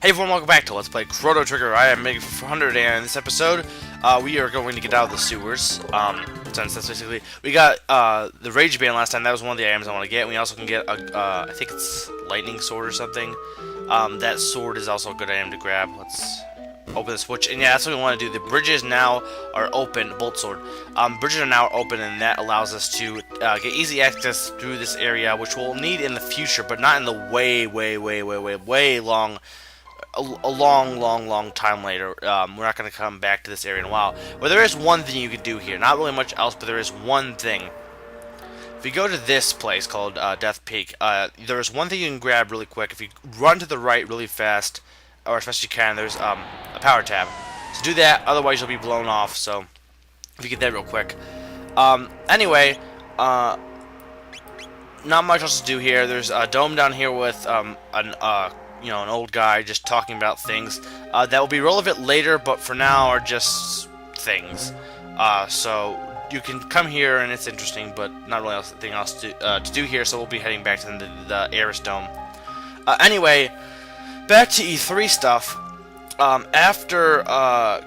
Hey everyone, welcome back to Let's Play Chrono Trigger. I am Meg400, and in this episode, we are going to get out of the sewers. Since that's basically... We got the Rage Band last time. That was one of the items I want to get. And we also can get, I think it's Lightning Sword or something. That sword is also a good item to grab. Let's open the switch. And yeah, that's what we want to do. The bridges now are open. Bolt Sword. Bridges are now open, and that allows us to get easy access through this area, which we'll need in the future, but not in the way long... A long time later. We're not going to come back to this area in a while. But there is one thing you can do here. Not really much else, but there is one thing. If you go to this place called Death Peak, there is one thing you can grab really quick. If you run to the right really fast, or as fast as you can, there's a power tab. So do that, otherwise you'll be blown off. So if you get that real quick. Anyway, not much else to do here. There's a dome down here with an old guy just talking about things that will be relevant later, but for now are just things. So you can come here and it's interesting, but not really anything else to do here. So we'll be heading back to the Aries Dome. Anyway, back to E3 stuff. After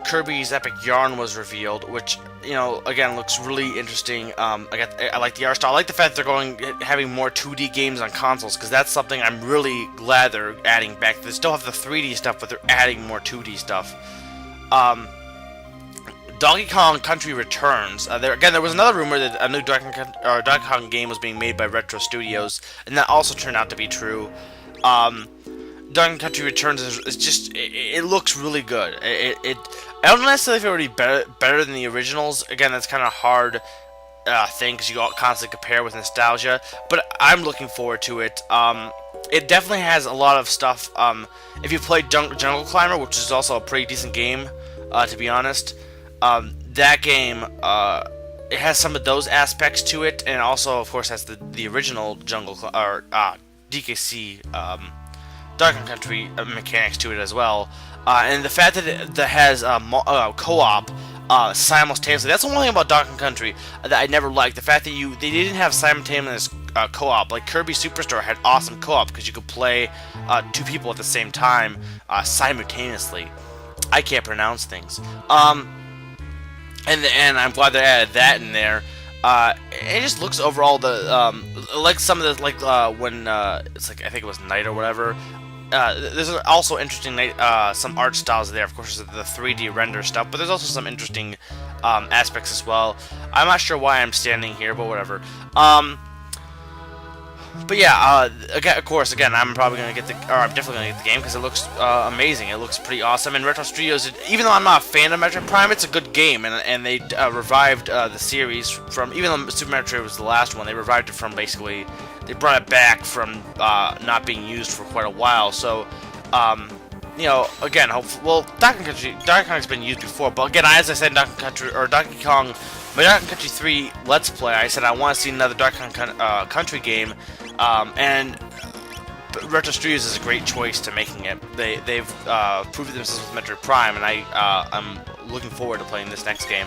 Kirby's Epic Yarn was revealed, which again looks really interesting. I like the art style. I like the fact that they're having more 2D games on consoles, because that's something I'm really glad they're adding back. They still have the 3D stuff, but they're adding more 2D stuff. Donkey Kong Country Returns. There was another rumor that a new Donkey Kong game was being made by Retro Studios, and that also turned out to be true. Donkey Kong Country Returns is just, it looks really good. I don't necessarily feel it would be better than the originals. Again, that's kind of hard thing, because you all constantly compare with nostalgia. But I'm looking forward to it. It definitely has a lot of stuff. If you played Jungle Climber, which is also a pretty decent game, to be honest, that game it has some of those aspects to it, and also, of course, has the original DKC Donkey Kong Country mechanics to it as well. And the fact that it has co-op simultaneously. That's the one thing about Donkey Kong Country that I never liked. The fact that they didn't have simultaneous co-op. Like Kirby Superstar had awesome co-op, because you could play two people at the same time simultaneously. I can't pronounce things. And I'm glad they added that in there. It just looks overall like some of the when it's like, I think it was night or whatever. There's also interesting some art styles there. Of course, there's the 3D render stuff, but there's also some interesting aspects as well. I'm not sure why I'm standing here, but whatever. But yeah, again, of course, I'm probably gonna I'm definitely gonna get the game, because it looks amazing. It looks pretty awesome. And Retro Studios, even though I'm not a fan of Metroid Prime, it's a good game, and they revived the series from, even though Super Metroid was the last one, they revived it from basically, they brought it back from not being used for quite a while. So, again, well, Donkey Kong's been used before, but again, as I said, Donkey Kong. My Donkey Kong Country 3 Let's Play, I said I want to see another Donkey Kong Country game, and Retro Studios is a great choice to making it. They've proved themselves with Metroid Prime, and I'm looking forward to playing this next game.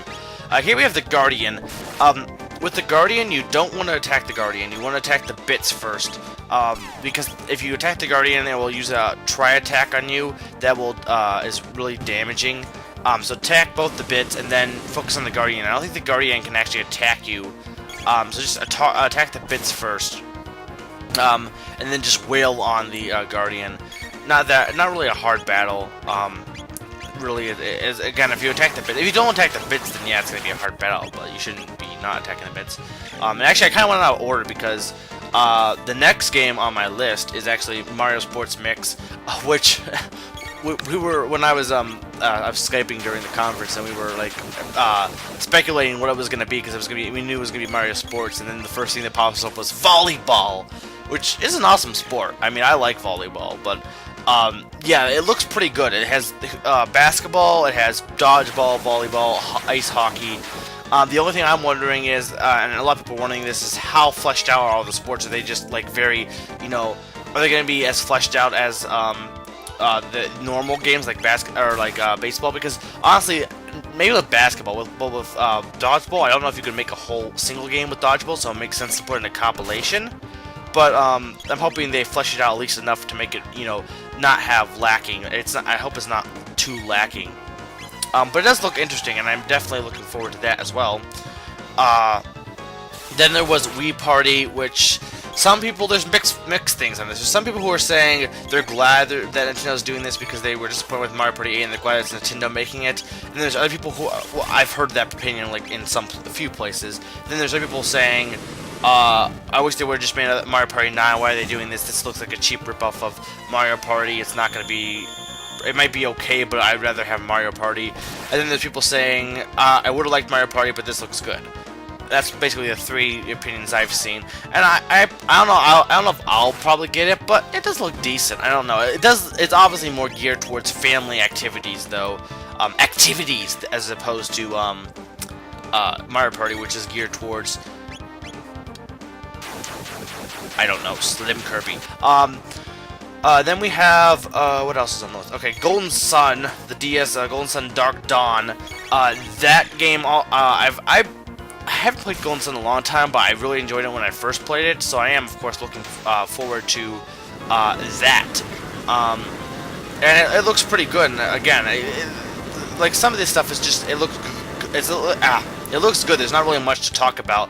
Here we have the Guardian. With the Guardian, you don't want to attack the Guardian. You want to attack the bits first, because if you attack the Guardian, it will use a tri-attack on you that is really damaging. So attack both the bits and then focus on the Guardian. I don't think the Guardian can actually attack you. So just attack the bits first, and then just wail on the Guardian. Not really a hard battle. Really, again, if you attack the bits, if you don't attack the bits, then yeah, it's gonna be a hard battle. But you shouldn't be not attacking the bits. And actually, I kind of went out of order, because the next game on my list is actually Mario Sports Mix, which. We were, when I was Skyping during the conference, and we were like speculating what it was gonna be, because we knew it was gonna be Mario Sports, and then the first thing that pops up was volleyball, which is an awesome sport. I mean, I like volleyball, but yeah, it looks pretty good. It has basketball, it has dodgeball, volleyball, ice hockey. The only thing I'm wondering is, and a lot of people are wondering this, is how fleshed out are all the sports? Are they just like very, are they gonna be as fleshed out as the normal games like baseball? Because honestly, maybe with basketball, with dodgeball, I don't know if you could make a whole single game with dodgeball, so it makes sense to put in a compilation. But I'm hoping they flesh it out at least enough to make it, not have lacking. It's not, I hope it's not too lacking. But it does look interesting, and I'm definitely looking forward to that as well. Then there was Wii Party, which some people, there's mixed things on this. There's some people who are saying they're glad that Nintendo's doing this because they were disappointed with Mario Party 8 and they're glad it's Nintendo making it. And there's other people who, well, I've heard that opinion like in a few places. Then there's other people saying, I wish they would have just made a Mario Party 9. Why are they doing this? This looks like a cheap ripoff of Mario Party. It's not going to be... It might be okay, but I'd rather have Mario Party. And then there's people saying, I would have liked Mario Party, but this looks good. That's basically the three opinions I've seen, and I don't know. I don't know if I'll probably get it, but it does look decent. I don't know. It does. It's obviously more geared towards family activities, though, activities as opposed to Mario Party, which is geared towards, I don't know, Slim Kirby. Then we have what else is on the list? Okay, Golden Sun, the DS, Golden Sun Dark Dawn. That game, I haven't played Golden Sun in a long time, but I really enjoyed it when I first played it, so I am, of course, looking forward to that. And it looks pretty good, and again, like, some of this stuff is just, it looks good. There's not really much to talk about.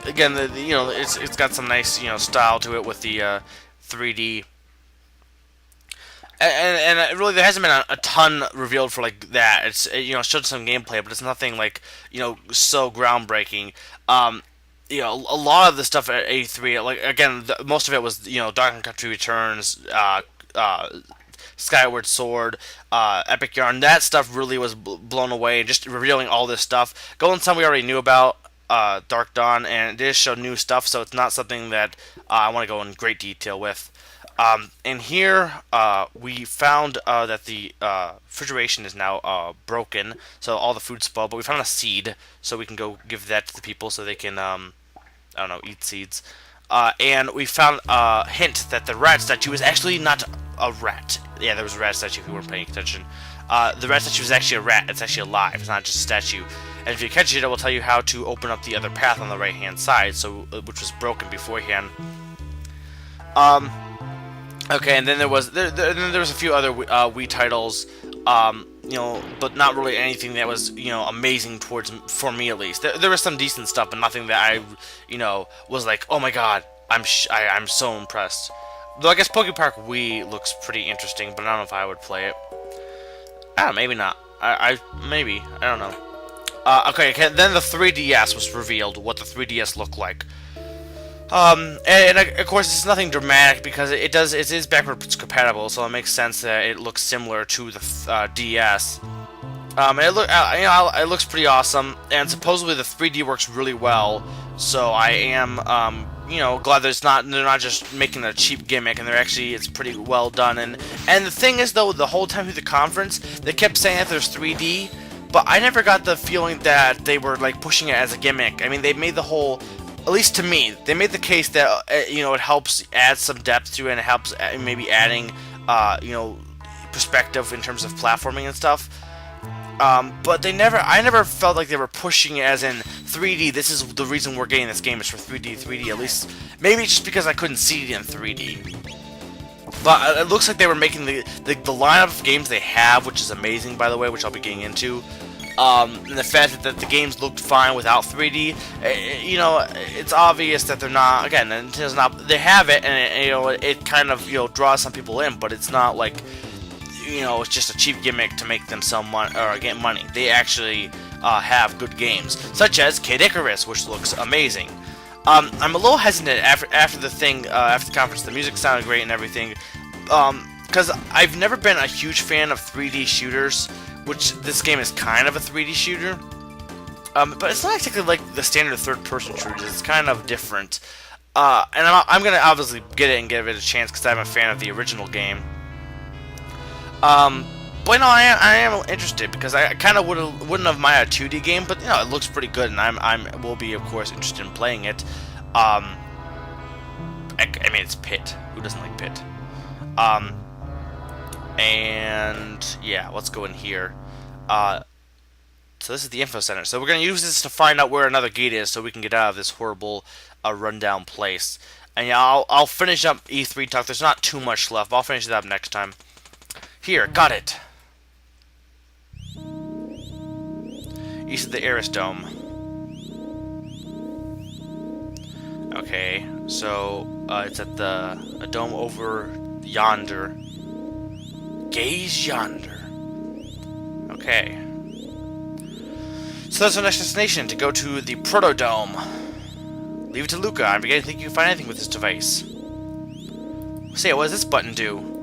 Again, you know, it's got some nice, you know, style to it with the 3D. And really, there hasn't been a ton revealed for like that. It's you know, showed some gameplay, but it's nothing like, you know, so groundbreaking. You know, a lot of the stuff at A3, like again, most of it was, you know, Donkey Kong Country Returns, Skyward Sword, Epic Yarn. That stuff really was blown away. Just revealing all this stuff. Golden Sun we already knew about. Dark Dawn, and it did show new stuff, so it's not something that I want to go in great detail with. And here, we found that the refrigeration is now broken, so all the food's spoiled, but we found a seed, so we can go give that to the people so they can, I don't know, eat seeds. And we found a hint that the rat statue is actually not a rat. Yeah, there was a rat statue if you weren't paying attention. The rat statue is actually a rat. It's actually alive. It's not just a statue. And if you catch it, it will tell you how to open up the other path on the right-hand side, so which was broken beforehand. Okay, and then there was a few other Wii titles, you know, but not really anything that was, you know, amazing for me at least. There was some decent stuff, but nothing that I, you know, was like, oh my god, I'm so impressed. Though I guess Poke Park Wii looks pretty interesting, but I don't know if I would play it. I don't know, maybe not. Maybe, I don't know. Okay, then the 3DS was revealed, what the 3DS looked like. And of course it's nothing dramatic because it is backwards compatible, so it makes sense that it looks similar to the DS. And you know, it looks pretty awesome, and supposedly the 3D works really well. So I am, you know, glad that they're not just making a cheap gimmick, and it's pretty well done. And the thing is, though, the whole time through the conference, they kept saying that there's 3D, but I never got the feeling that they were like pushing it as a gimmick. I mean, they made the whole, at least to me, they made the case that you know, it helps add some depth to it, and it helps maybe adding you know, perspective in terms of platforming and stuff. But I never felt like they were pushing it as in 3D. This is the reason we're getting this game, is for 3D. At least maybe just because I couldn't see it in 3D. But it looks like they were making the lineup of games they have, which is amazing, by the way, which I'll be getting into. And the fact that the games looked fine without 3D, you know, it's obvious that they're not. Again, Nintendo's not. They have it, and you know, it kind of, you know, draws some people in, but it's not like, you know, it's just a cheap gimmick to make them sell money or get money. They actually have good games, such as Kid Icarus, which looks amazing. I'm a little hesitant after the conference. The music sounded great and everything, because I've never been a huge fan of 3D shooters, which this game is kind of a 3D shooter. But it's not exactly like the standard third-person shooters. It's kind of different. And I'm gonna obviously get it and give it a chance because I'm a fan of the original game. But no, I am interested because I kind of wouldn't have minded a 2D game, but you know, it looks pretty good, and I will be, of course, interested in playing it. I mean, it's Pit. Who doesn't like Pit? And yeah, let's go in here. So this is the info center. So we're gonna use this to find out where another gate is, so we can get out of this horrible rundown place. And yeah, I'll finish up E3 talk. There's not too much left. I'll finish it up next time. Here, got it. East of the Aries Dome. Okay, so it's at a dome over yonder. Gaze yonder. Okay. So that's our next destination, to go to the Proto-Dome. Leave it to Luca. I'm beginning to think you can find anything with this device. Say, what does this button do?